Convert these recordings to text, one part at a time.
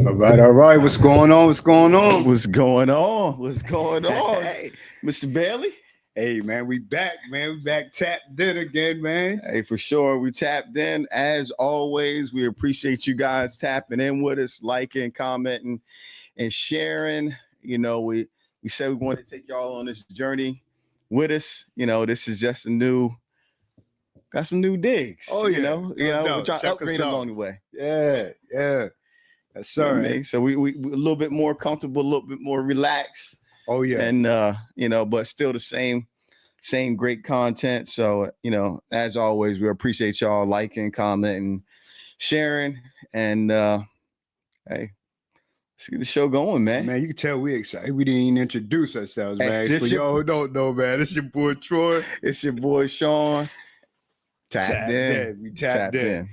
All right. What's going on? What's going on? What's going on? What's going on, Hey, Mr. Bailey? hey, man, we back, man. We back tapped in again, man. Hey, for sure. We tapped in as always. We appreciate you guys tapping in with us, liking, commenting, and sharing. You know, we said we wanted to take y'all on this journey with us. You know, this is just got some new digs. Oh, yeah. We're trying to upgrade along the way. Yeah. That's You know what I right. mean? So we a little bit more comfortable, a little bit more relaxed. Oh, yeah. And but still the same great content. So, as always, we appreciate y'all liking, commenting, sharing, and hey, let's get the show going, man. Man, you can tell we excited. We didn't even introduce ourselves, man. This For y'all who don't know, man, it's your boy Troy. It's your boy Sean. Tapped in. We tapped in,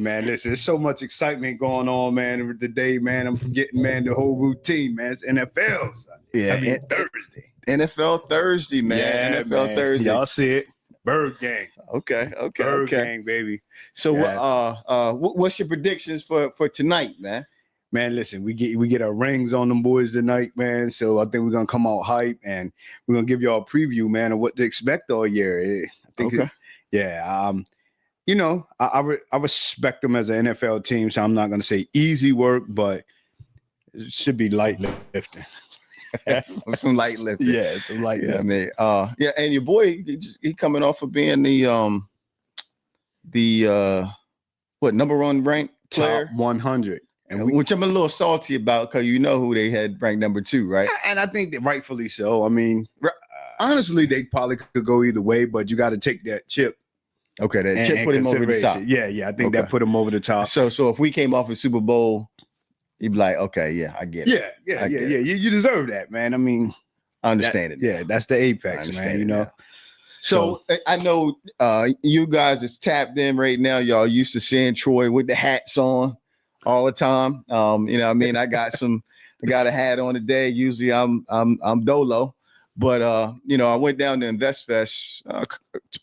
man. Listen, there's so much excitement going on, man, today, man. I'm forgetting, man, the whole routine, man. It's NFL. Thursday. NFL Thursday, man. Yeah, NFL man. Thursday. Y'all see it. Bird gang. Okay. Bird gang, baby. So Yeah. what's your predictions for tonight, man? Man, listen, we get our rings on them boys tonight, man. So I think we're gonna come out hype and we're gonna give y'all a preview, man, of what to expect all year. I think I respect them as an NFL team, so I'm not gonna say easy work, but it should be light lifting. Some light lifting. Yeah, some light lifting. I mean, and your boy, he coming off of being the number one ranked player, Top 100, which I'm a little salty about because you know who they had ranked number 2, right? And I think that rightfully so. I mean, honestly, they probably could go either way, but you got to take that chip. Okay, that chip put him over the top. Yeah, I think that put him over the top. So if we came off a Super Bowl, you'd be like, okay, yeah, I get it. Yeah. You deserve that, man. I mean, I understand it. Yeah, that's the apex, man. You know. Now. So I know you guys is tapped in right now. Y'all used to seeing Troy with the hats on all the time. I got a hat on today. Usually I'm Dolo. But I went down to InvestFest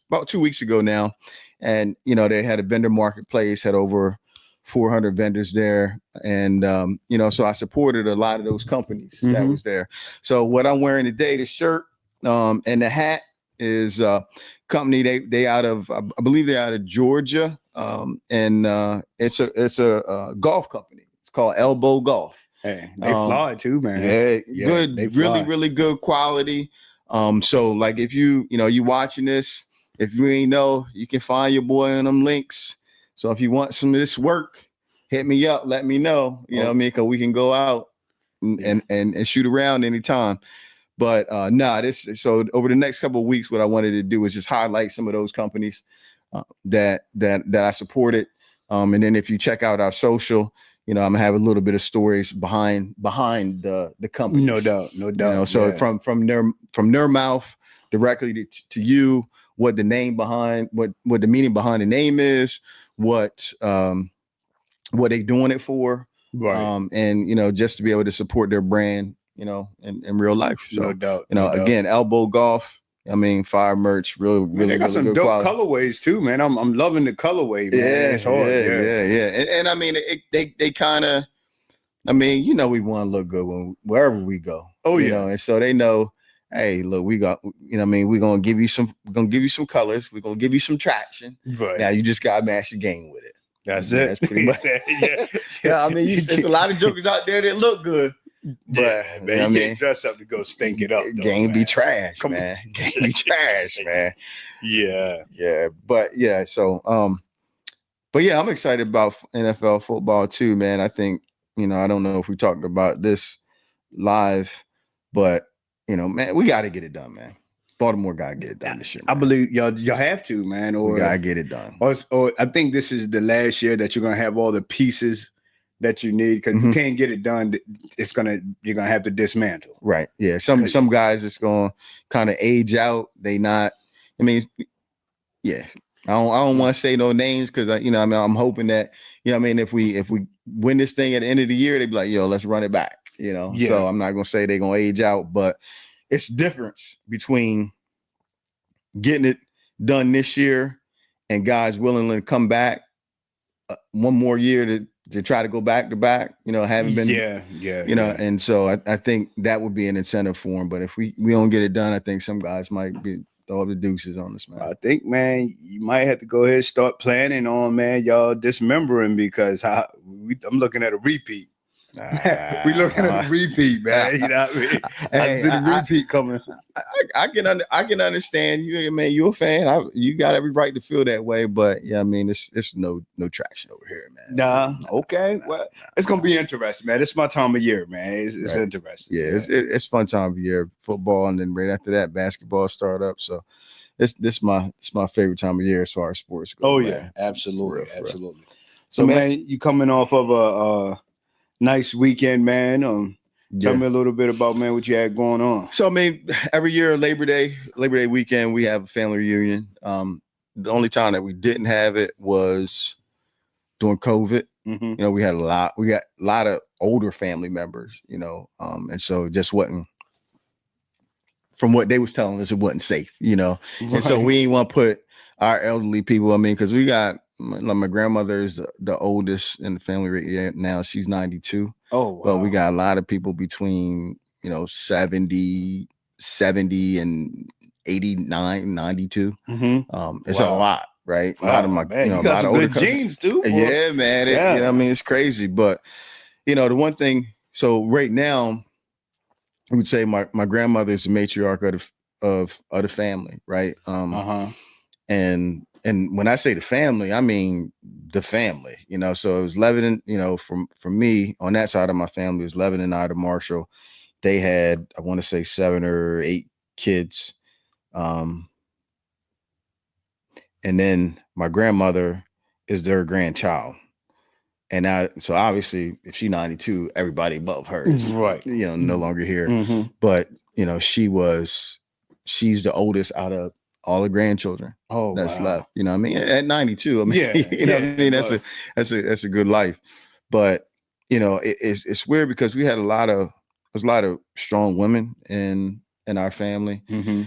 about 2 weeks ago now, and they had a vendor marketplace, had over 400 vendors there, and so I supported a lot of those companies that was there. So what I'm wearing today, the shirt and the hat, is company they out of, I believe they're out of Georgia, and it's a golf company. It's called Elbow Golf. Hey, they fly too, man. Yeah, good, really good quality. So like if you watching this, if you ain't know, you can find your boy on them links. So if you want some of this work, hit me up, let me know. You know what I mean? Because we can go out and shoot around anytime. But so over the next couple of weeks, what I wanted to do is just highlight some of those companies that I supported. And then if you check out our social, I'm gonna have a little bit of stories behind the company. No doubt. So from their mouth directly to you, what the name behind what the meaning behind the name is, what they doing it for, right? And just to be able to support their brand, in real life. So no doubt. Again, Elbow Golf. I mean, fire merch, really they got some good dope quality. colorways too, man. I'm loving the colorway, man. Yeah, it's hard. Yeah. And I mean, they kind of, we want to look good wherever we go. Oh yeah. And so they know, hey, look, we got, we're gonna give you some colors. We're gonna give you some traction. Right. Now you just gotta match the game with it. That's it. That's pretty much. Yeah. I mean, there's a lot of jokers out there that look good. But man, you can't dress up to go stink it up. Game be trash, man. Game be trash, man. Yeah. But yeah, so I'm excited about NFL football too, man. I think, I don't know if we talked about this live, but man, we got to get it done, man. Baltimore got to get it done this year. I believe y'all have to, man. Or we got to get it done. Or I think this is the last year that you're gonna have all the pieces that you need, because you can't get it done. You're gonna have to dismantle. Right. Yeah. Some guys it's gonna kind of age out. They not. I mean, yeah. I don't want to say no names because I'm hoping that if we win this thing at the end of the year, they be like, yo, let's run it back. Yeah. So I'm not gonna say they're gonna age out, but it's difference between getting it done this year and guys willing to come back one more year to to try to go back to back, haven't been, and so I think that would be an incentive for him. But if we don't get it done, I think some guys might be throw the deuces on us, man. I think, man, you might have to go ahead and start planning on, man, y'all dismembering, because I'm looking at a repeat. We looking at a repeat, man. You know what I mean? I see the repeat coming. I can understand you, man. You're a fan. You got every right to feel that way, but yeah, I mean, it's no traction over here, man. Okay. Well, it's gonna be interesting, man. It's my time of year, man. It's right. Interesting. Yeah, it's fun time of year. Football, and then right after that, basketball start up. So it's my favorite time of year as far as sports go. Oh yeah, absolutely. So man, you coming off of a nice weekend, man. Tell me a little bit about, man, what you had going on. So, I mean, every year, Labor Day weekend, we have a family reunion. The only time that we didn't have it was during COVID. Mm-hmm. We got a lot of older family members, and so it just wasn't, from what they was telling us, it wasn't safe, Right. And so we didn't want to put our elderly people, because we got, my grandmother is the oldest in the family right now. She's 92. Oh, wow. But we got a lot of people between, 70 and 89, 92. Mm-hmm. It's a lot, right? Wow, a lot of my, man, you got some good genes too. Boy. Yeah, man. It's crazy. But, the one thing, so right now, I would say my grandmother is the matriarch of the family, right? And when I say the family, I mean the family, so it was Levin, from me on that side of my family, it was Levin and Ida Marshall. They had, I want to say 7 or 8 kids. And then my grandmother is their grandchild. And so obviously if she's 92, everybody above her is, right. No longer here. Mm-hmm. But, she's the oldest out of all the grandchildren that's left, at 92, that's a good life. But, it's weird because we had there's a lot of strong women in our family, mm-hmm.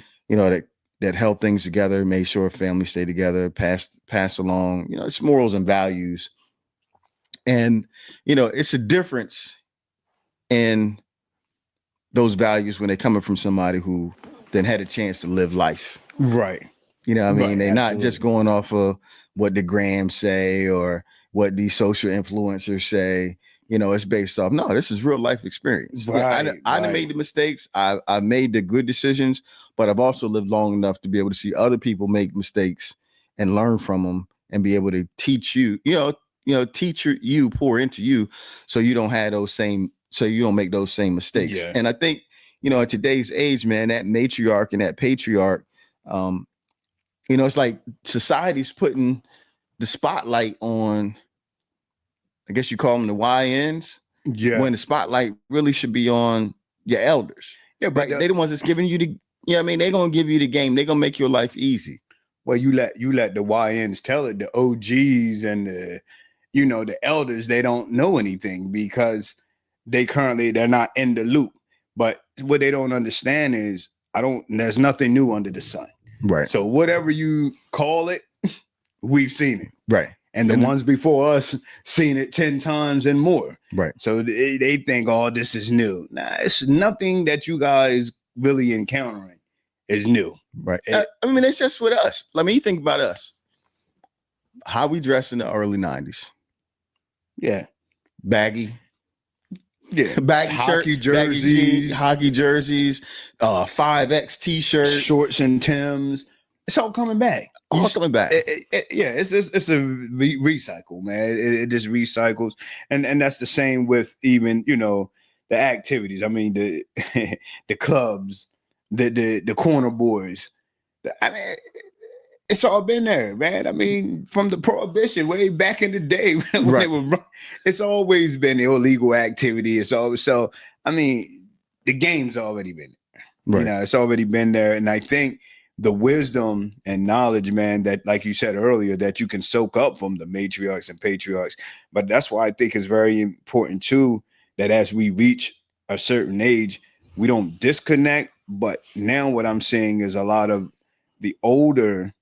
That held things together, made sure family stayed together, passed along, it's morals and values. And, it's a difference in those values when they're coming from somebody who then had a chance to live life. Right. They're absolutely. not just going off of what the Grams say or what these social influencers say. It's based off, no, this is real life experience. Right, I made the mistakes. I made the good decisions, but I've also lived long enough to be able to see other people make mistakes and learn from them and be able to teach you, pour into you so you don't have so you don't make those same mistakes. Yeah. And I think, at today's age, man, that matriarch and that patriarch, it's like society's putting the spotlight on, I guess you call them the YNs. Yeah. When the spotlight really should be on your elders. Yeah, but they the ones that's giving you the, they're going to give you the game. They're going to make your life easy. Well, you let the YNs tell it, the OGs and the elders, they don't know anything because they're not in the loop. But what they don't understand is there's nothing new under the sun. Right. So whatever you call it, we've seen it. Right. And the ones before us seen it 10 times and more. Right. So they think, oh, this is new. Nah, it's nothing that you guys really encountering is new. Right. It's just with us. You think about us. How we dressed in the early 90s. Yeah. Baggy. Yeah. Baggy hockey shirt, jerseys. Baggy jeans, hockey jerseys, 5X t-shirts. Shorts and Timbs. It's all coming back. Coming back. It's a recycle, man. It just recycles. And that's the same with even, the activities. I mean, the the clubs, the corner boys. It's all been there, man. I mean, from the prohibition way back in the day, when right. It's always been illegal activity. It's always so. I mean, the game's already been there. Right. It's already been there, and I think the wisdom and knowledge, man, that, like you said earlier, that you can soak up from the matriarchs and patriarchs. But that's why I think it's very important too that as we reach a certain age, we don't disconnect. But now what I'm seeing is a lot of the older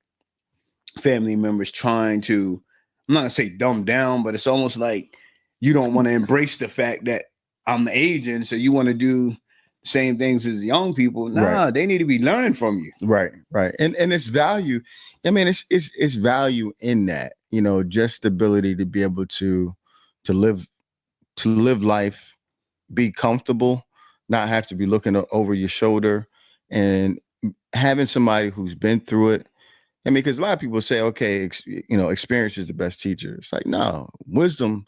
family members trying to, I'm not gonna say dumb down, but it's almost like you don't want to embrace the fact that I'm aging, so you want to do same things as young people. Nah, they need to be learning from you. Right. And it's value. I mean, it's value in that, you know, just the ability to be able to live life, be comfortable, not have to be looking over your shoulder, and having somebody who's been through it. I mean, because a lot of people say, okay, experience is the best teacher. It's like, no, wisdom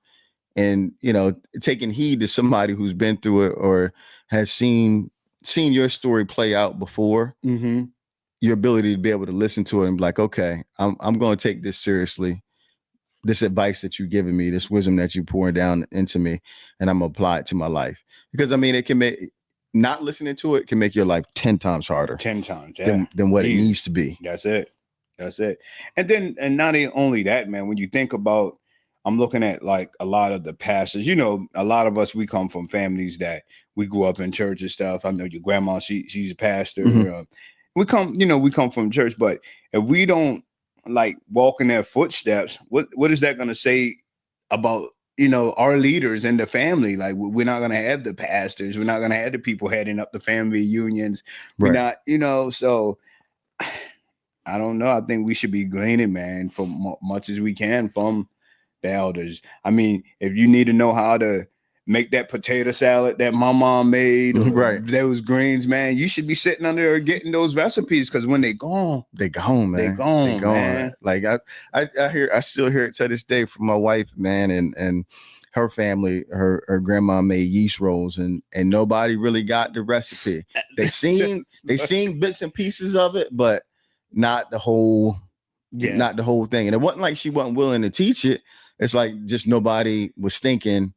and, you know, taking heed to somebody who's been through it or has seen your story play out before, your ability to be able to listen to it and be like, okay, I'm going to take this seriously. This advice that you're giving me, this wisdom that you're pouring down into me, and I'm gonna apply it to my life. Because I mean, it can make not listening to it can make your life 10 times harder. 10 times, than what it needs to be. That's it. And not only that, man, when you think about, I'm looking at like a lot of the pastors, you know, a lot of us, we come from families that we grew up in church and stuff. I know your grandma, she's a pastor. We come from church, but if we don't like walk in their footsteps, what is that going to say about, you know, our leaders and the family? Like, we're not going to have the pastors, we're not going to have the people heading up the family unions. We're not, you know, so I don't know. I think we should be gleaning, man, from much as we can from the elders. I mean, if you need to know how to make that potato salad that my mom made, those greens, man, you should be sitting under there getting those recipes, because when they gone, man. They gone, man. Like I still hear it to this day from my wife, man, and her family. Her grandma made yeast rolls, and nobody really got the recipe. They seen bits and pieces of it, but not the whole thing. And it wasn't like she wasn't willing to teach it. It's like just nobody was thinking,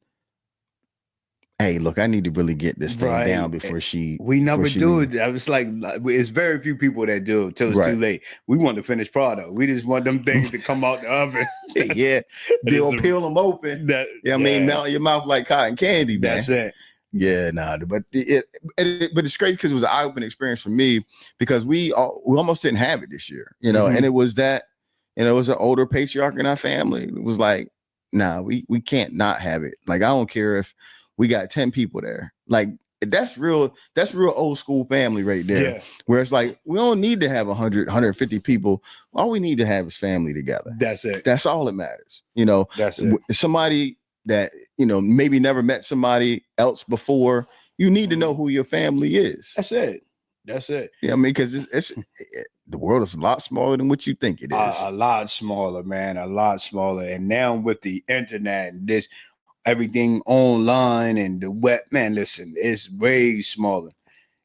hey, look, I need to really get this thing down before she. We never do it. I was like, it's very few people that do it till it's too late. We want the finished product. We just want them things to come out the oven. They'll peel them open. I mean, melt your mouth like cotton candy, man. That's it. Yeah, but it's great because it was an eye-opening experience for me, because we almost didn't have it this year, you know, and it was that, you know, it was an older patriarch in our family. It was like, nah, we can't not have it. Like, I don't care if we got 10 people there. Like, that's real old school family right there. Yeah. Where it's like, we don't need to have 100, 150 people. All we need to have is family together. That's it. That's all that matters. You know, that's it. Somebody that, you know, maybe never met somebody else before, you need to know who your family is. That's it. Yeah, I mean, because it's the world is a lot smaller than what you think it is. A lot smaller, man. A lot smaller. And now with the internet and this everything online and the web, man, listen, it's way smaller.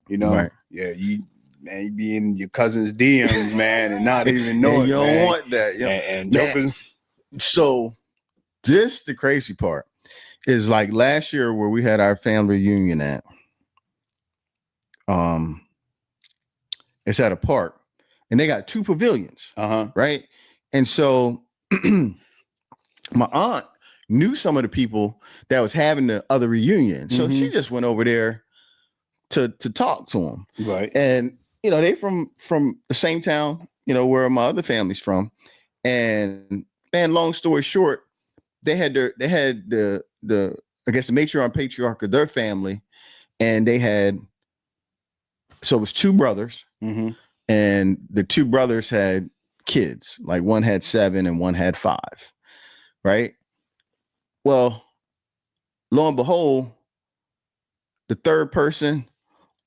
You know, you be in your cousin's DMs, man, and not even know it. You don't want that. So this, the crazy part is, like, last year where we had our family reunion at, it's at a park, and they got 2 pavilions, right? And so my aunt knew some of the people that was having the other reunion, so she just went over there to talk to them, right? And you know, they from the same town, you know, where my other family's from, and man, long story short, they had the I guess the matriarch and patriarch of their family, and they had, so it was 2 brothers, and the 2 brothers had kids. Like, one had 7 and one had 5, right? Well, lo and behold, the 3rd person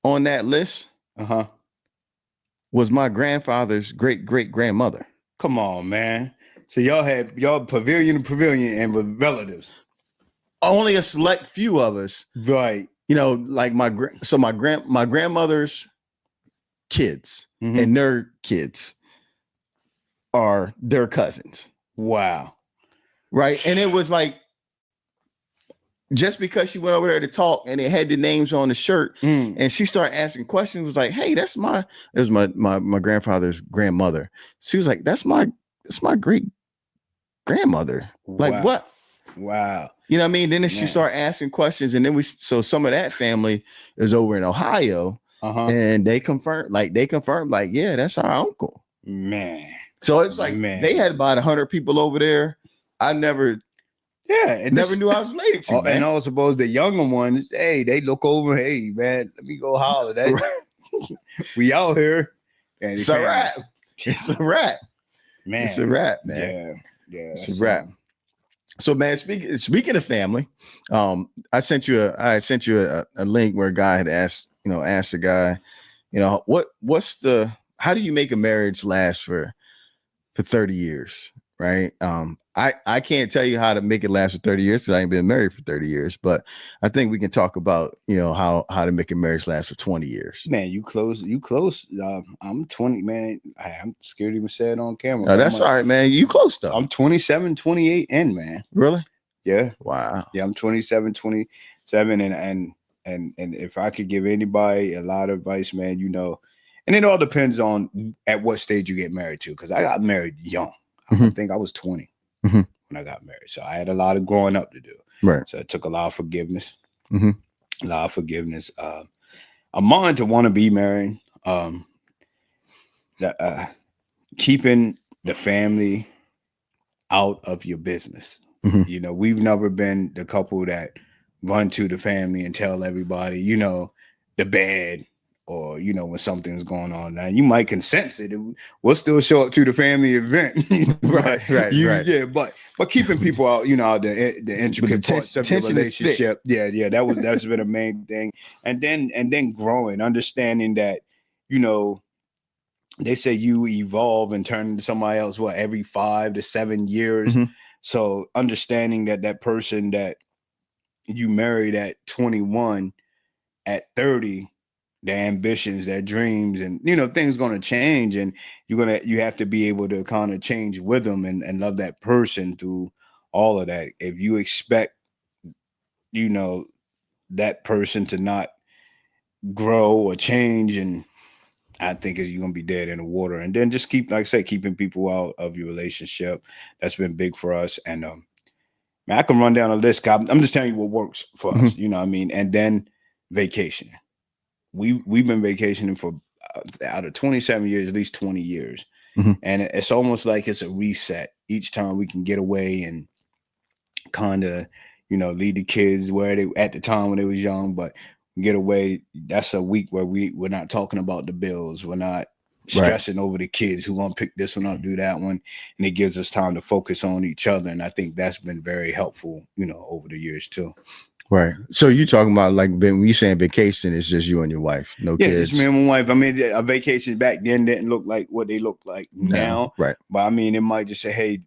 on that list was my grandfather's great-great-grandmother. Come on, man. So y'all pavilion and with relatives. Only a select few of us, right? You know, like my grandmother's kids and their kids are their cousins. Wow. Right. And it was like, just because she went over there to talk and it had the names on the shirt, and she started asking questions, was like, hey, it was my grandfather's grandmother. She was like, that's my great grandmother. Like, wow. What? Wow. You know what I mean? Then she started asking questions, and then so some of that family is over in Ohio, and they confirmed, like, yeah, that's our uncle. Man. So it's like, they had about 100 people over there. I never Yeah, and Never knew I was related to, man. And I suppose the younger ones, hey, they look over, hey man, let me go holler. That we out here. And It's a wrap. It's a wrap. Man. It's a wrap, man. Yeah. It's a wrap. So, man, speaking of family, I sent you a link where a guy had asked the guy, how do you make a marriage last for 30 years? Right. I can't tell you how to make it last for 30 years because I ain't been married for 30 years, but I think we can talk about, how to make a marriage last for 20 years. Man, you close. I'm 20, man. I'm scared to even say it on camera. No, that's all right, man. You close though. I'm 27, 28 in, man. Really? Yeah. Wow. Yeah, I'm 27, 27. And if I could give anybody a lot of advice, man, and it all depends on at what stage you get married to, because I got married young. I think I was 20 when I got married. So I had a lot of growing up to do. Right. So it took a lot of forgiveness. A lot of forgiveness. I'm on to want to be married. Keeping the family out of your business. We've never been the couple that run to the family and tell everybody, the bad, or when something's going on. Now you might can sense it. We'll still show up to the family event. right. Yeah, but keeping people out, the intricate parts of your relationship. Yeah, that's been a main thing. And then growing, understanding that, they say you evolve and turn into somebody else every 5 to 7 years. So understanding that person that you married at 21, at 30, their ambitions, their dreams, and things going to change, and you have to be able to kind of change with them and love that person through all of that. If you expect that person to not grow or change, and I think you're gonna be dead in the water. And then just keeping people out of your relationship. That's been big for us. And man, I can run down a list. I'm just telling you what works for us. You know what I mean? And then vacation. We've been vacationing for out of 27 years, at least 20 years. And it's almost like it's a reset. Each time we can get away and kind of, lead the kids where they at the time when they was young, but get away. That's a week where we're not talking about the bills. We're not stressing over the kids who gonna pick this one up, do that one, and it gives us time to focus on each other. And I think that's been very helpful, over the years too. Right. So you talking about when you saying vacation, it's just you and your wife, no kids? Just me and my wife. I mean, a vacation back then didn't look like what they look like now. Right. But I mean, it might just say, hey,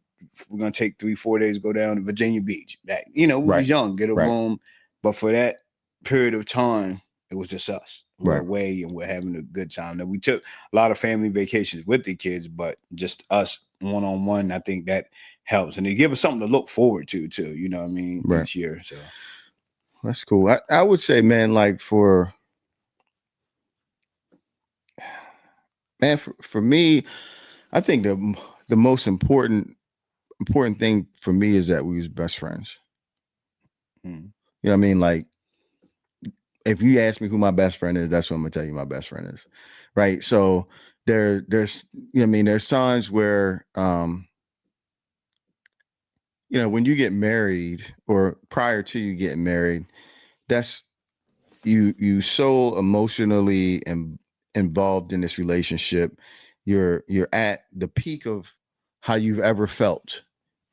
we're gonna take 3-4 days, go down to Virginia Beach. Back, we was young, get a room. But for that period of time, it was just us. We're away and we're having a good time. Now we took a lot of family vacations with the kids, but just us one-on-one, I think that helps. And they give us something to look forward to too, each year. So that's cool. I would say, man, for me, I think the most important thing for me is that we was best friends. You know what I mean? If you ask me who my best friend is, that's what I'm gonna tell you my best friend is. Right. So there's there's times where when you get married or prior to you getting married, that's you so emotionally involved in this relationship. You're at the peak of how you've ever felt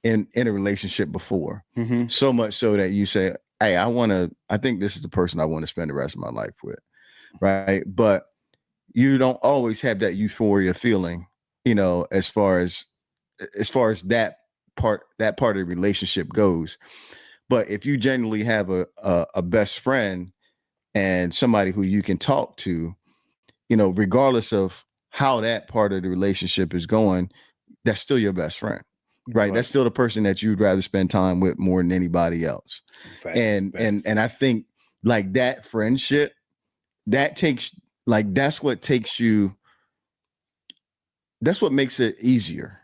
in a relationship before. So much so that you say, hey, I think this is the person I want to spend the rest of my life with. Right. But you don't always have that euphoria feeling, as far as that part of the relationship goes. But if you genuinely have a best friend and somebody who you can talk to, regardless of how that part of the relationship is going, that's still your best friend. Right. That's still the person that you'd rather spend time with more than anybody else. And I think that friendship, that's what makes it easier.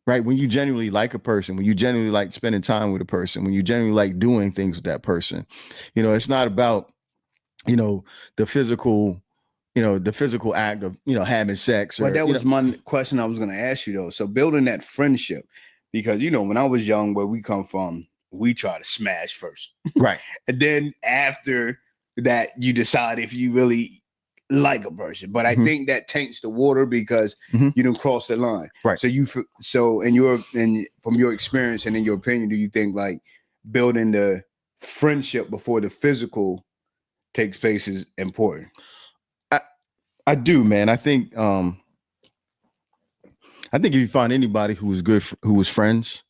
Right. When you genuinely like a person, when you genuinely like spending time with a person, when you genuinely like doing things with that person, it's not about, the physical act of, having sex. Well, that was my question I was going to ask you though. So building that friendship, because, when I was young, where we come from, we try to smash first. Right. And then after that, you decide if you really like a person. But I Mhm. think that taints the water because Mhm. you don't cross the line. Right. So and from your experience and in your opinion, do you think like building the friendship before the physical takes place is important? I do, man. I think if you find anybody who was good, who was friends,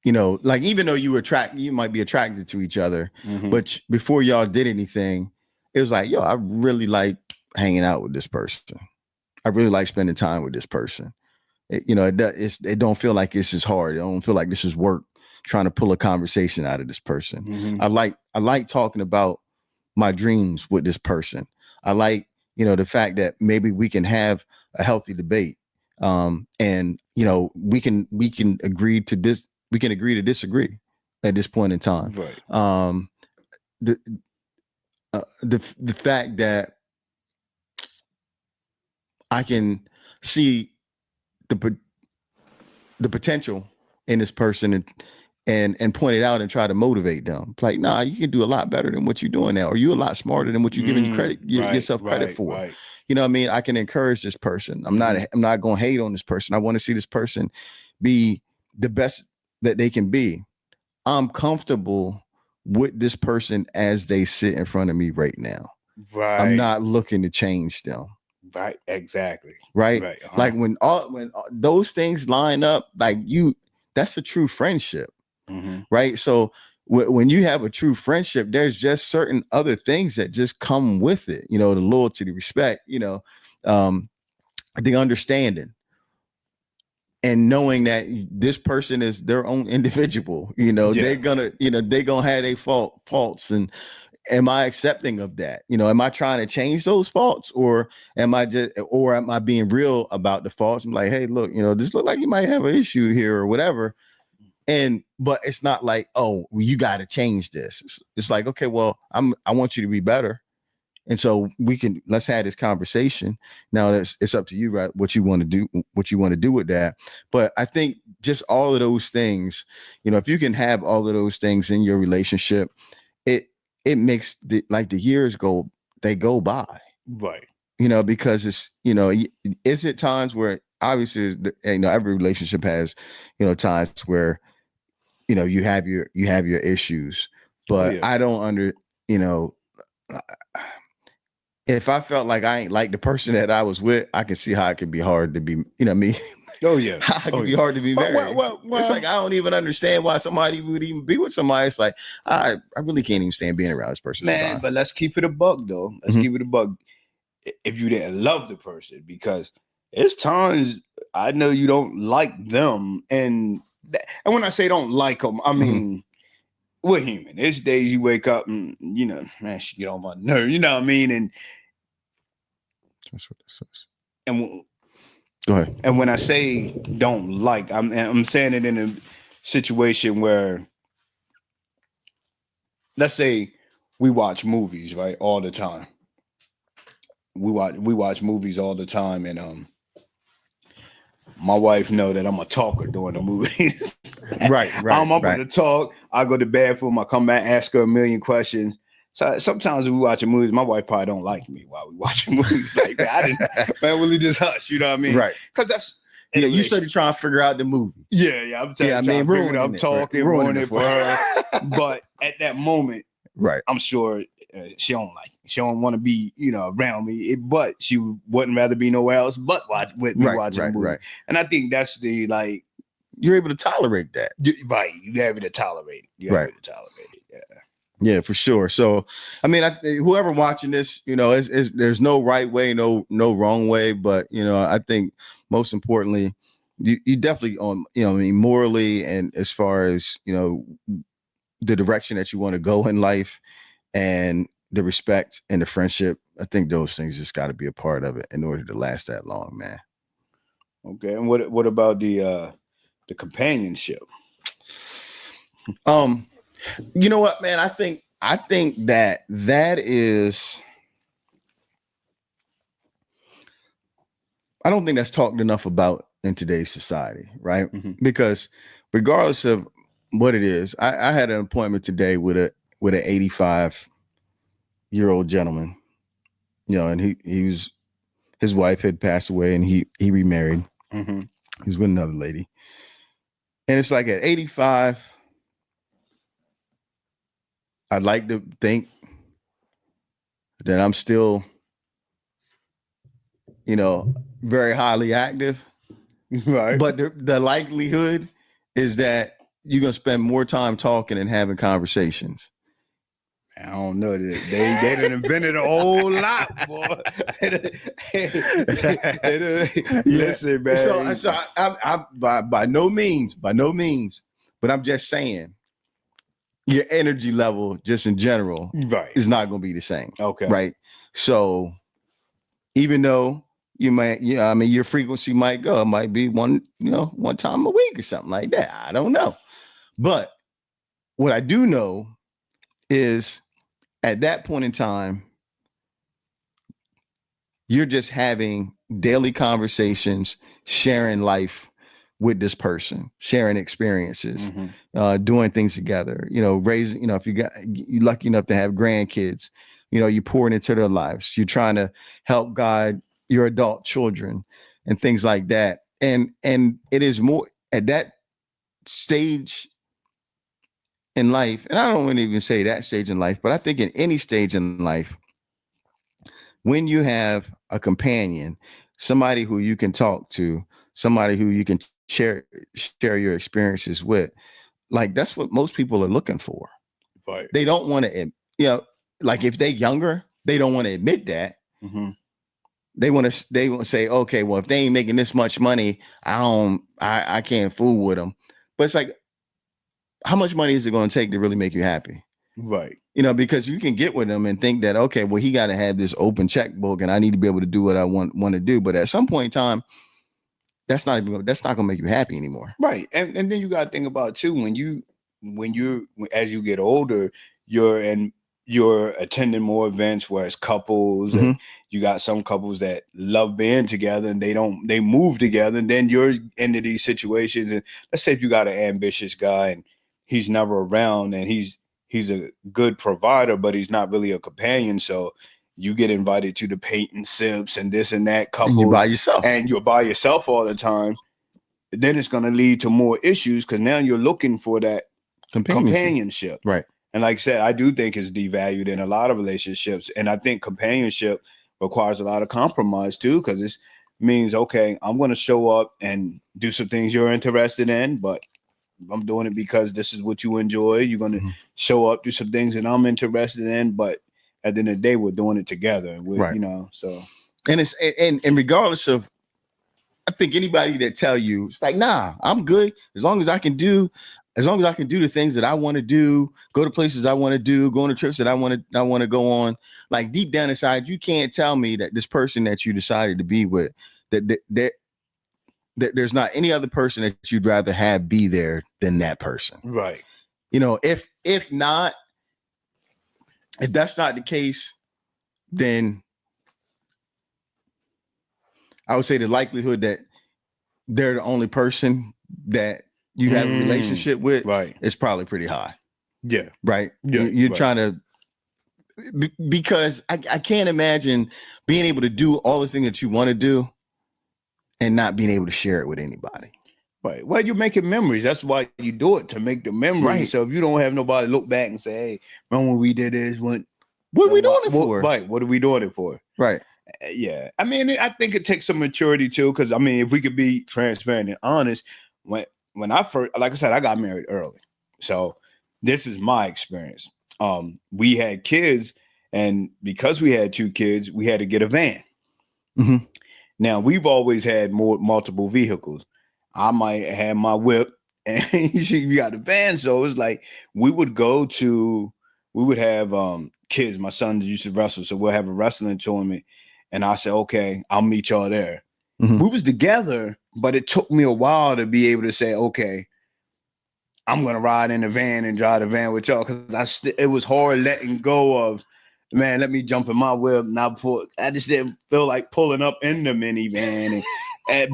you know, like even though you might be attracted to each other, Mhm. but before y'all did anything, it was like, yo, I really like hanging out with this person. I really like spending time with this person. It don't feel like this is hard. It don't feel like this is work trying to pull a conversation out of this person. Mhm. I like talking about my dreams with this person. I like, the fact that maybe we can have a healthy debate. And we can agree to this. We can agree to disagree at this point in time. Right. The fact that I can see the potential in this person and point it out and try to motivate them. Like, nah, you can do a lot better than what you're doing now, or you're a lot smarter than what you're giving yourself credit for. Right. You know what I mean? I can encourage this person. I'm not going to hate on this person. I want to see this person be the best that they can be. I'm comfortable with this person as they sit in front of me right now. Right. I'm not looking to change them. Right. Exactly. Right. Uh-huh. Like when those things line up, like that's a true friendship. Mm-hmm. Right. So when you have a true friendship, there's just certain other things that just come with it. The loyalty, the respect, the understanding, and knowing that this person is their own individual. They're gonna have their faults, and am I accepting of that? Am I trying to change those faults, or am I being real about the faults? I'm like, hey, look, this look like you might have an issue here or whatever. But it's not like, oh, you got to change this. It's like, okay, well, I want you to be better. And so let's have this conversation. Now it's up to you, right? What you want to do with that. But I think just all of those things, if you can have all of those things in your relationship, it makes the years go by. Right. Because it's, is it times where obviously, every relationship has, times where, you have your issues, but I don't if I felt like I ain't like the person that I was with, I can see how it could be hard to be, me. Oh yeah. How it could be hard to be married. Well, it's like, I don't even understand why somebody would even be with somebody. It's like, I really can't even stand being around this person. Man, sometimes. but let's keep it a buck though. Let's keep it a buck. If you didn't love the person, because it's times I know you don't like them, and when I say don't like them, I mean we're human. There's days you wake up and man, she get on my nerve. You know what I mean? And that's what this is. And go ahead. And when I say don't like, I'm saying it in a situation where, let's say we watch movies, right, all the time. We watch movies all the time, and my wife know that I'm a talker during the movies. Right. I'm up to talk. I go to the bathroom. I come back, ask her a million questions. So sometimes when we watching movies, my wife probably don't like me while we watching movies. Like, man, will he just hush? You know what I mean? Right. Because that's you started trying to figure out the movie. Yeah. I'm talking, ruining it for her. But at that moment, right, I'm sure she don't like me. She don't want to be, around me. But she wouldn't rather be nowhere else but watching the movie. Right. And I think that's the you're able to tolerate that. Right. You're able to tolerate it. You're able to tolerate it. Yeah. Yeah, for sure. So, I mean, whoever watching this, there's no right way, no wrong way. But, I think most importantly, you definitely morally, and as far as, the direction that you want to go in life and the respect and the friendship, I think those things just got to be a part of it in order to last that long, man. Okay. And what about the companionship? You know what, man? I think that is, I don't think that's talked enough about in today's society, right? Because regardless of what it is. I had an appointment today with an 85-year-old gentleman, and his wife had passed away and he remarried. Mm-hmm. He's with another lady. And it's like at 85, I'd like to think that I'm still, very highly active. Right. But the likelihood is that you're going to spend more time talking and having conversations. I don't know. They done invented a whole lot, boy. Listen, man. So I'm by no means, but I'm just saying your energy level just in general is not going to be the same. Okay. Right. So even though you might, your frequency might go, it might be one time a week or something like that. I don't know. But what I do know is at that point in time, you're just having daily conversations, sharing life with this person, sharing experiences, doing things together, raising, if you're lucky enough to have grandkids, you're pouring into their lives. You're trying to help guide your adult children and things like that. And it is more at that stage in life, and I don't want to even say that stage in life, but I think in any stage in life, when you have a companion, somebody who you can talk to, somebody who you can share your experiences with, like that's what most people are looking for. Right. They don't want to, like if they're younger, they don't want to admit that. Mm-hmm. They want to say, okay, well, if they ain't making this much money, I can't fool with them. But it's like, how much money is it going to take to really make you happy? Right. Because you can get with them and think that, okay, well, he got to have this open checkbook and I need to be able to do what I want to do. But at some point in time, that's not going to make you happy anymore. Right. And then you got to think about too, when you're as you get older, you're attending more events where it's couples, and you got some couples that love being together and they move together, and then you're into these situations. And let's say if you got an ambitious guy and he's never around and he's a good provider, but he's not really a companion. So you get invited to the paint and sips and this and that couples, and you're by yourself all the time. Then it's going to lead to more issues because now you're looking for that companionship. Right. And like I said, I do think it's devalued in a lot of relationships. And I think companionship requires a lot of compromise too, because it means, okay, I'm going to show up and do some things you're interested in, but I'm doing it because this is what you enjoy. You're going to show up, do some things that I'm interested in, but at the end of the day, we're doing it together. Right. So. And it's, and regardless of, I think anybody that tell you, it's like, nah, I'm good. As long as I can do the things that I want to do, go to places I want to do, go on the trips that I want to go on. Like deep down inside, you can't tell me that this person that you decided to be with, that there's not any other person that you'd rather have be there than that person. Right. If that's not the case, then I would say the likelihood that they're the only person that you have a relationship with, right, is probably pretty high. Yeah. Right. Yeah. You're right. trying to, because I can't imagine being able to do all the things that you want to do and not being able to share it with anybody. Right. Well, you're making memories. That's why you do it, to make the memories. Right. So if you don't have nobody look back and say, hey, remember when we did this? What are we doing it for? Right. What are we doing it for? Right. Yeah. I mean, I think it takes some maturity too, because I mean, if we could be transparent and honest, when I first, like I said, I got married early. So this is my experience. We had kids, and because we had 2 kids, we had to get a van. Mm-hmm. Now we've always had multiple vehicles. I might have my whip and you got a van. So it's like we would have kids. My sons used to wrestle. So we'll have a wrestling tournament. And I said, okay, I'll meet y'all there. Mm-hmm. We was together, but it took me a while to be able to say, okay, I'm going to ride in the van and drive the van with y'all. Because it was hard letting go of, man, let me jump in my whip. I just didn't feel like pulling up in the minivan.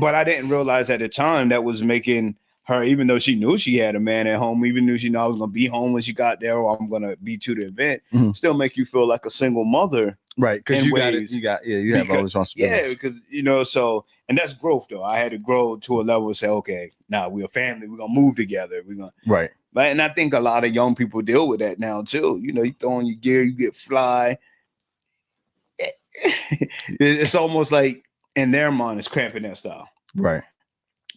But I didn't realize at the time that was making her, even though she knew she had a man at home, even knew she knew I was gonna be home when she got there, or I'm gonna be to the event, still make you feel like a single mother. Right. Because you have all those responsibilities. Yeah, because so, and that's growth though. I had to grow to a level and say, okay, now we're a family, we're gonna move together. We're gonna right. But and I think a lot of young people deal with that now too. You throw on your gear, you get fly. It's almost like in their mind, it's cramping their style. Right.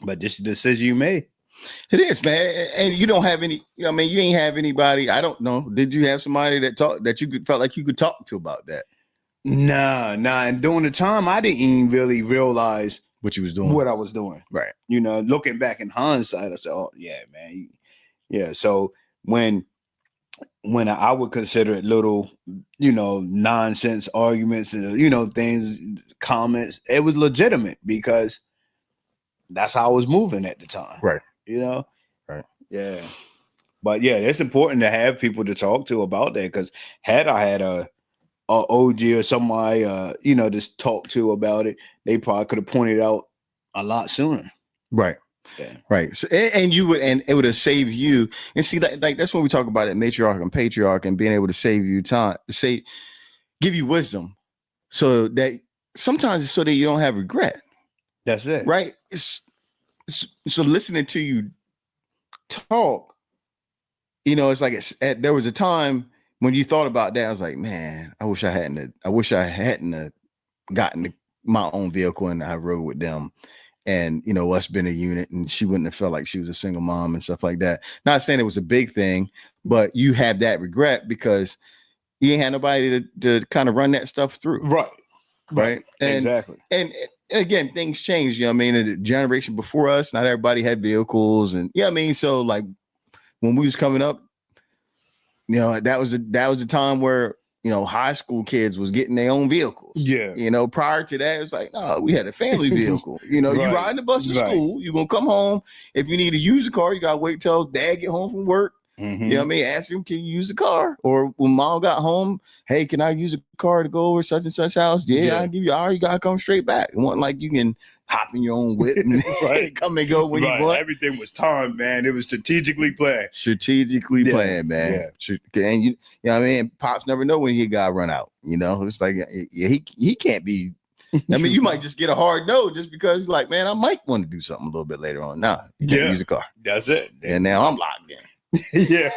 But this is the decision you made. It is, man. And you don't have any, you ain't have anybody. I don't know. Did you have somebody that you felt like you could talk to about that? Nah. And during the time, I didn't even really realize what you was doing, what I was doing. Right. Looking back in hindsight, I said, oh yeah, man. Yeah. So when I would consider it little, nonsense arguments and, things, comments, it was legitimate because that's how I was moving at the time. Right. Right. Yeah. But yeah, it's important to have people to talk to about that, because had I had a OG or somebody, just talk to about it, they probably could have pointed out a lot sooner. Right. Yeah. Right. So, and it would have saved you. And see, like that's when we talk about it, matriarch and patriarch, and being able to save you time, give you wisdom, so that sometimes it's so that you don't have regret. That's it. Right. So listening to you talk, it's like there was a time when you thought about that. I was like, man, I wish I hadn't gotten my own vehicle and I rode with them. And, us being a unit, and she wouldn't have felt like she was a single mom and stuff like that. Not saying it was a big thing, but you have that regret because you ain't had nobody to kind of run that stuff through. Right. And, exactly. And again, things change. The generation before us, not everybody had vehicles. And so like when we was coming up, that was a time where, high school kids was getting their own vehicles. Yeah. Prior to that, it was like, no, we had a family vehicle. Right. You riding the bus to school, you're going to come home. If you need to use the car, you got to wait till dad get home from work. Mm-hmm. Ask him, can you use the car? Or when mom got home, hey, can I use a car to go over such and such house? Yeah. I'll give you an hour. You got to come straight back. It wasn't like you can hop in your own whip and come and go when you want. Everything was timed, man. It was strategically planned. Planned, man. Yeah. And Pops never know when he got run out. It's like he can't be. You might just get a hard no just because, like, man, I might want to do something a little bit later on. Nah, you can't use a car. That's it. And now I'm locked in. Yeah.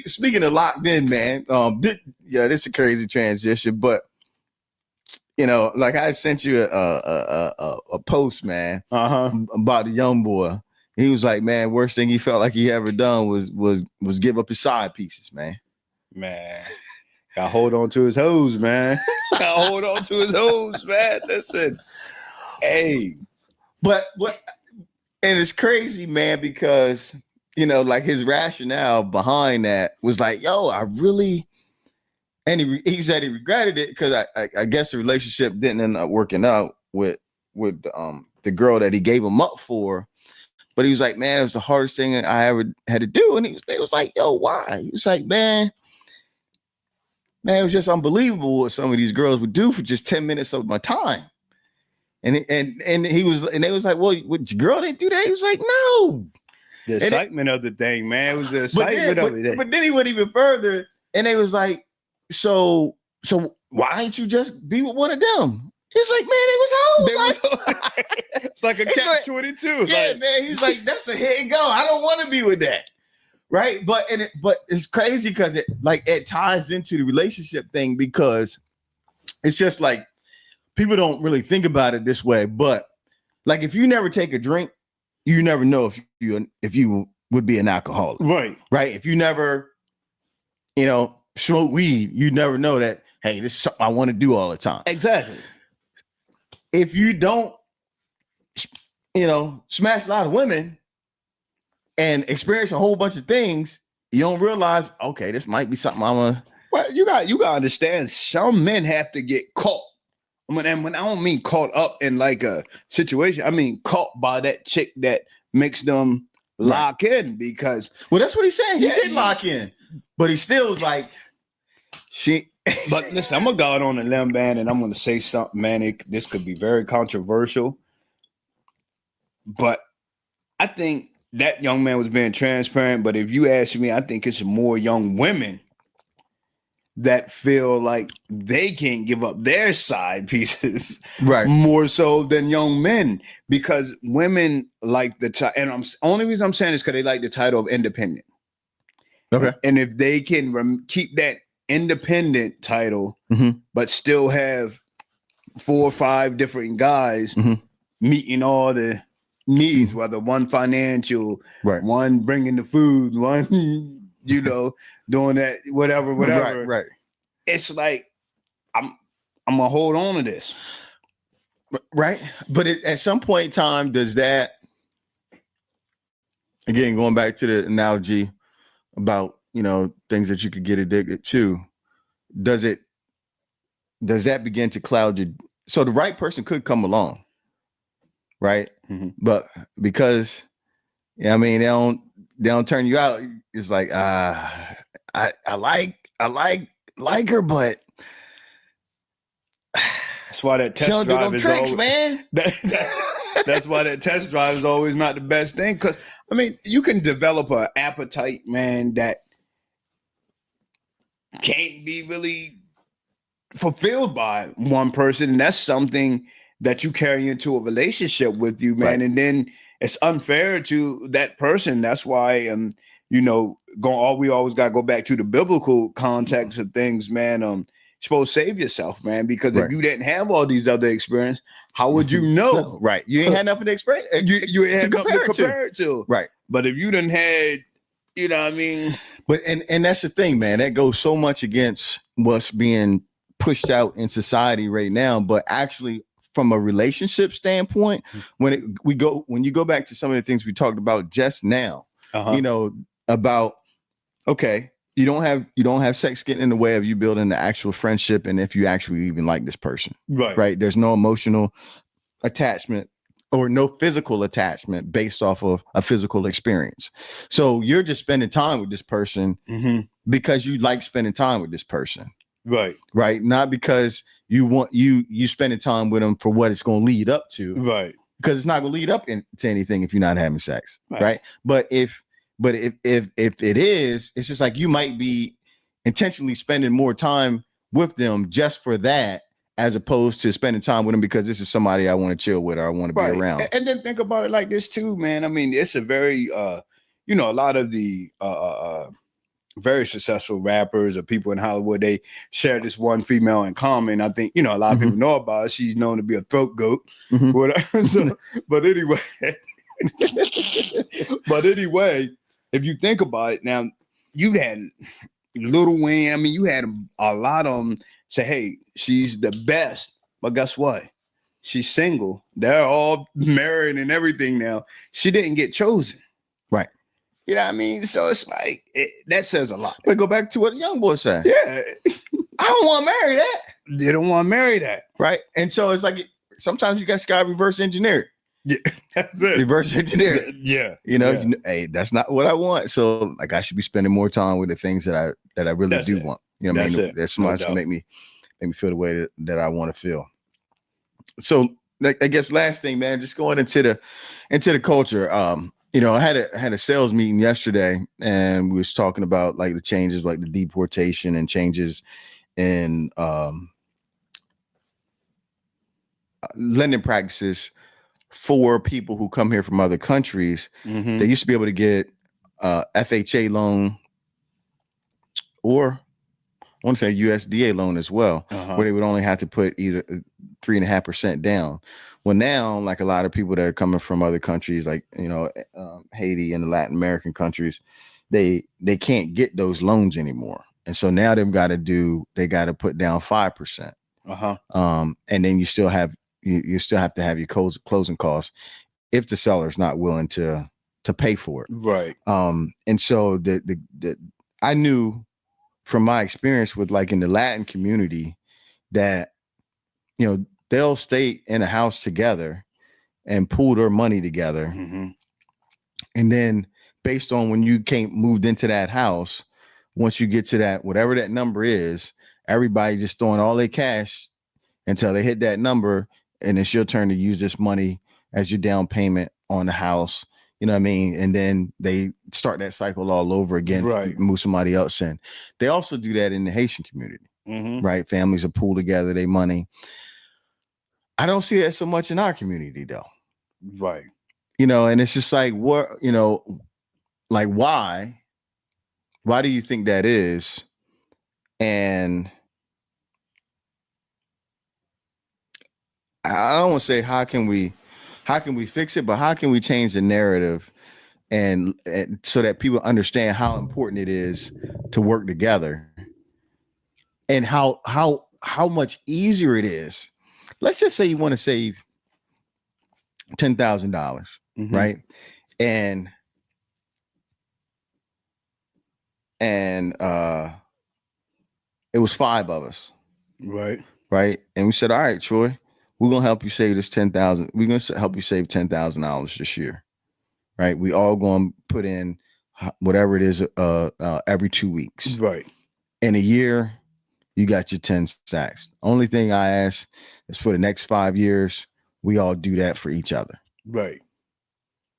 Speaking of locked in, man, this is a crazy transition, but like I sent you a post, man, about the young boy. He was like, man, worst thing he felt like he ever done was give up his side pieces, man. Gotta hold on to his hose, man. Listen, hey, but what? And it's crazy, man, because, like his rationale behind that was like, yo, I really, and he said he regretted it because I guess the relationship didn't end up working out with the girl that he gave him up for. But he was like, man, it was the hardest thing I ever had to do. And he was like, yo, why? He was like, man, it was just unbelievable what some of these girls would do for just 10 minutes of my time. And they was like, well, what, your girl didn't do that? He was like, no. The excitement of the thing, man. It was the excitement of it. But then he went even further, and they was like, so why ain't you just be with one of them? He's like, man, it was hoes. It's like a catch-22. Yeah, man. He's like, that's a hit and go. I don't want to be with that. Right. But it's crazy because it ties into the relationship thing, because it's just like, people don't really think about it this way, but like if you never take a drink, you never know if you would be an alcoholic. Right. If you never, smoke weed, you never know that, hey, this is something I want to do all the time. Exactly. If you don't, smash a lot of women and experience a whole bunch of things, you don't realize, okay, this might be something I want to. Well, you got to understand, some men have to get caught. When I don't mean caught up in like a situation, I mean caught by that chick that makes them lock in, because that's what he's saying. He did lock in, but he still was like, But listen, I'm gonna go out on a limb, man, and I'm gonna say something, man. This could be very controversial. But I think that young man was being transparent. But if you ask me, I think it's more young women that feel like they can't give up their side pieces Right. more so than young men, because women like and only reason I'm saying is because they like the title of independent. Okay. And if they can keep that independent title, but still have 4 or 5 different guys meeting all the needs, whether one financial, right, one bringing the food, one, doing that, whatever. Right. It's like, I'm gonna hold on to this. Right. But at some point in time, does that, again, going back to the analogy about, things that you could get addicted to, does that begin to cloud your, so the right person could come along, right? But because, they don't turn you out. It's like, I like her, but that's why that test drive is tricks, always, man. That's why that test drive is always not the best thing. Because you can develop an appetite, man, that can't be really fulfilled by one person, and that's something that you carry into a relationship with you, man. Right. And then it's unfair to that person. That's why, we always got to go back to the biblical context of things, man. You're supposed to save yourself, man, because if you didn't have all these other experiences, how would you know? No, right. You ain't had nothing to experience. You ain't had nothing to compare it to. Right. But if you didn't had, But and that's the thing, man. That goes so much against what's being pushed out in society right now. But actually, from a relationship standpoint, when you go back to some of the things we talked about just now, about, okay, you don't have sex getting in the way of you building the actual friendship, and if you actually even like this person, right? There's no emotional attachment or no physical attachment based off of a physical experience. So you're just spending time with this person because you like spending time with this person. Right. Not because you spending time with them for what it's going to lead up to. Right. Because it's not going to lead up to anything if you're not having sex. Right. But if it is, it's just like you might be intentionally spending more time with them just for that, as opposed to spending time with them because this is somebody I want to chill with or I want to be around. And then think about it like this too, man. It's a very, a lot of the very successful rappers or people in Hollywood, they share this one female in common. I think, a lot of people know about her. She's known to be a throat goat. So, but anyway, if you think about it now, you had Lil Wayne. You had a lot of them say, hey, she's the best. But guess what? She's single. They're all married and everything now. She didn't get chosen. Right. You know what I mean? So it's like, that says a lot. But go back to what the young boy said. Yeah. I don't want to marry that. They don't want to marry that. Right. And so it's like, sometimes you guys got to reverse engineer it. Yeah, that's it. Reverse engineer it. Yeah. Hey, that's not what I want. So like, I should be spending more time with the things that I really want. You know what I mean? There's somebody to make me feel the way that I want to feel. So I guess last thing, man, just going into the culture. I had a sales meeting yesterday, and we was talking about like the changes, like the deportation and changes in lending practices for people who come here from other countries. They used to be able to get FHA loan, or I want to say USDA loan as well, where they would only have to put either 3.5% down. Well, now, like a lot of people that are coming from other countries, like, Haiti and the Latin American countries, they can't get those loans anymore. And so now they got to put down 5%. And then you still have to have your closing costs if the seller's not willing to pay for it. Right. And so I knew from my experience with like in the Latin community that, they'll stay in a house together and pool their money together. And then based on when you moved into that house, once you get to that, whatever that number is, everybody just throwing all their cash until they hit that number. And it's your turn to use this money as your down payment on the house, you know what I mean? And then they start that cycle all over again, Right. move somebody else in. They also do that in the Haitian community, right? Families are pool together, they money. I don't see that so much in our community though. Right. You know, and it's just like, what, you know, like why do you think that is? And I don't want to say how can we fix it, but how can we change the narrative and so that people understand how important it is to work together and how much easier it is. Let's just say you want to save $10,000, right? And it was 5 of us. Right. Right. And we said, all right, Troy, we're gonna help you save this 10,000. We're gonna help you save $10,000 this year. Right. We all gonna put in whatever it is every 2 weeks. Right. In a year, you got your 10 stacks. Only thing I ask is for the next 5 years, we all do that for each other. Right.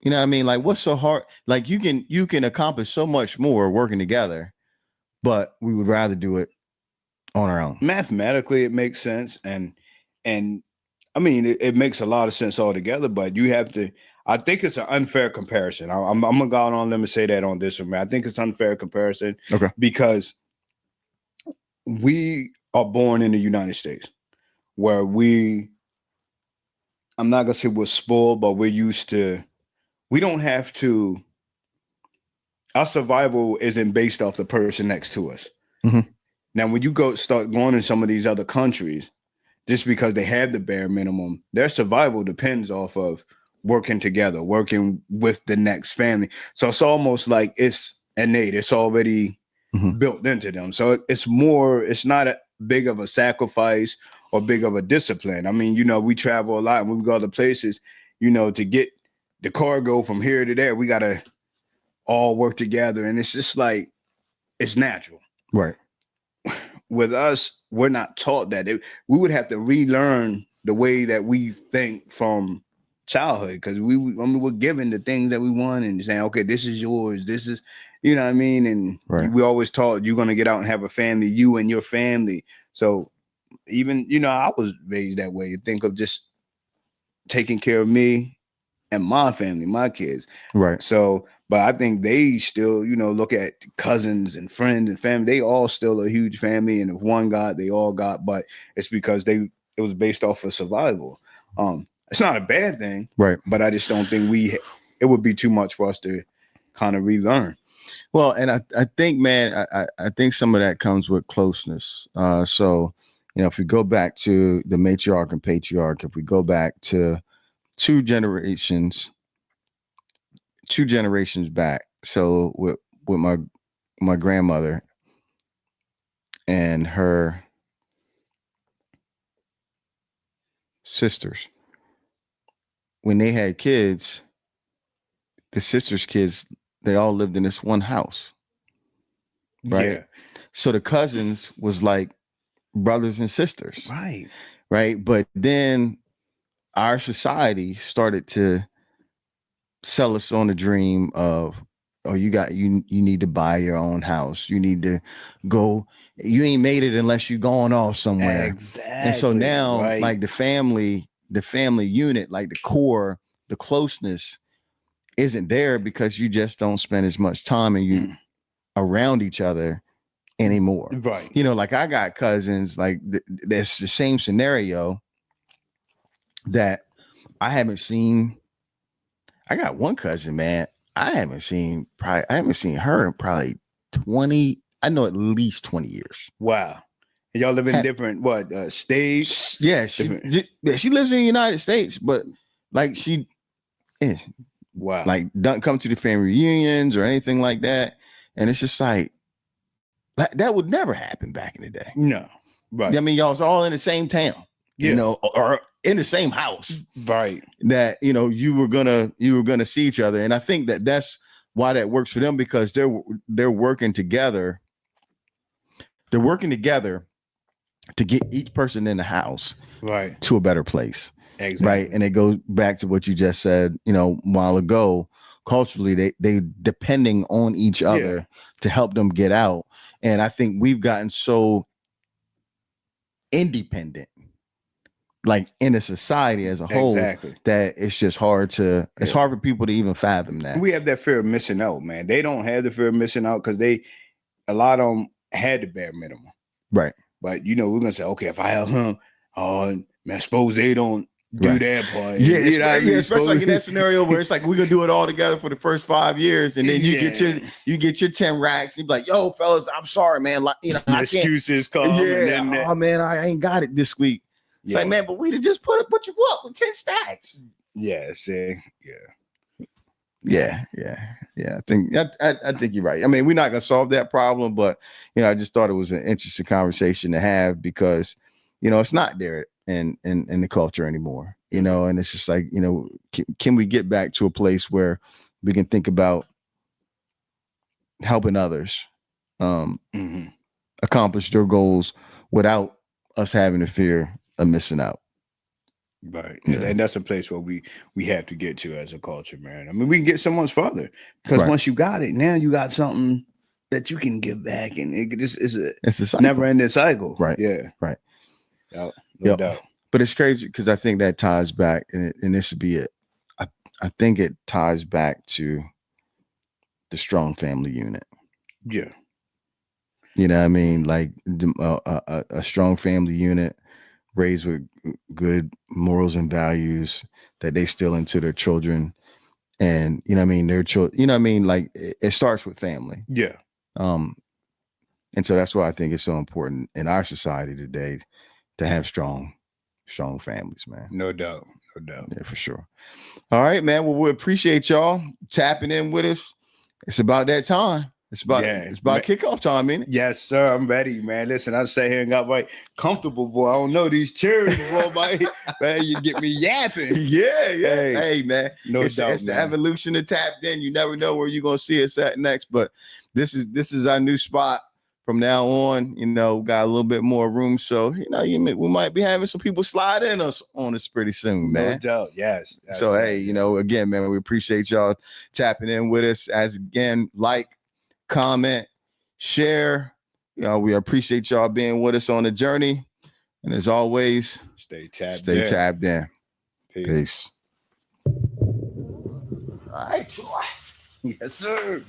You know what I mean? Like, what's so hard? Like, you can accomplish so much more working together, but we would rather do it on our own. Mathematically, it makes sense, and I mean, it makes a lot of sense altogether. But you have to. I think it's an unfair comparison. I'm gonna go out on them and say that on this one, man. I think it's unfair comparison. Okay. Because we are born in the United States, where I'm not gonna say we're spoiled, but we're used to. We don't have to. Our survival isn't based off the person next to us. Now, when you start going in some of these other countries, just because they have the bare minimum, their survival depends off of working together, working with the next family. So it's almost like it's innate. It's already built into them. So it's not a big of a sacrifice or big of a discipline. I mean, you know, we travel a lot and when we go other places, you know, to get the cargo from here to there, we got to all work together. And it's just like, it's natural. Right. With us, we're not taught that. We would have to relearn the way that we think from childhood because we're given the things that we want and saying, okay, this is yours. This is, you know what I mean? And we always taught you're going to get out and have a family, you and your family. So even, you know, I was raised that way. You think of just taking care of me and my family, my kids. Right. So, but I think they still, you know, look at cousins and friends and family. They all still a huge family. And if one got, they all got, but it's because it was based off of survival. It's not a bad thing. Right. But I just don't think it would be too much for us to kind of relearn. Well, and I think, man, I think some of that comes with closeness. So, you know, if we go back to the matriarch and patriarch, if we go back to two generations back. So with my grandmother and her sisters, when they had kids, the sisters' kids, they all lived in this one house. Right. Yeah. So the cousins was like brothers and sisters. Right. Right. But then our society started to sell us on the dream of, oh, you need to buy your own house. You need to go. You ain't made it unless you're going off somewhere. Exactly. And so now, like the family unit, like the core, the closeness isn't there because you just don't spend as much time and you around each other anymore. Right. You know, like I got cousins, like that's the same scenario that I haven't seen. I got one cousin, man. I haven't seen her in probably 20. I know at least 20 years. Wow. And y'all live in different states? Yeah, she lives in the United States, but like she is. Wow. Like doesn't come to the family reunions or anything like that. And it's just like that would never happen back in the day. No. Right. I mean, y'all's all in the same town, you know, or in the same house. Right. That, you know, you were gonna see each other. And I think that's why that works for them, because they're working together. They're working together to get each person in the house right to a better place. Exactly. right? And it goes back to what you just said, you know, a while ago. Culturally, they depending on each other to help them get out. And I think we've gotten so independent, like in a society as a whole, Exactly. that it's just hard to it's hard for people to even fathom that. We have that fear of missing out, man. They don't have the fear of missing out because a lot of them had the bare minimum. Right. But you know, we're gonna say, okay, if I help him, man, suppose they don't do that part. Yeah, you know what I mean? especially like in that scenario where it's like we're gonna do it all together for the first 5 years, and then you get your 10 racks. You be like, "Yo, fellas, I'm sorry, man. Like, you know, I can't." Excuses come. Yeah, oh man, I ain't got it this week. It's like, man, but we'd have just put you up with 10 stacks. Yeah, see, yeah. I think you're right. I mean, we're not gonna solve that problem, but you know, I just thought it was an interesting conversation to have because you know it's not there in the culture anymore. You know, and it's just like, you know, can we get back to a place where we can think about helping others accomplish their goals without us having to fear of missing out. Right. And that's a place where we have to get to as a culture, man. I mean, we can get so much further because once you got it, now you got something that you can give back, and it's a never ending cycle. Right. Yeah. Right. No doubt. But it's crazy because I think that ties back, and this would be it. I think it ties back to the strong family unit. Yeah. You know what I mean? Like a strong family unit raised with good morals and values that they still into their children. And, you know what I mean? Their children, you know what I mean? Like it starts with family. Yeah. And so that's why I think it's so important in our society today to have strong families, man. No doubt. Yeah, for sure. All right, man. Well, we appreciate y'all tapping in with us. It's about that time. It's about kickoff time, ain't it? Yes, sir. I'm ready, man. Listen, I sat here and got right comfortable, boy. I don't know these chairs, boy. Man, you get me yapping. Yeah. Hey, man. No doubt, it's the evolution of Tapped In. You never know where you're gonna see us at next, but this is our new spot. From now on, you know, got a little bit more room, so you know, we might be having some people slide in us on us pretty soon, man. No doubt, yes. So hey, you know, again, man, we appreciate y'all tapping in with us. As again, like, comment, share. You know, we appreciate y'all being with us on the journey, and as always, stay tapped in. Peace. All right, Troy. Yes, sir.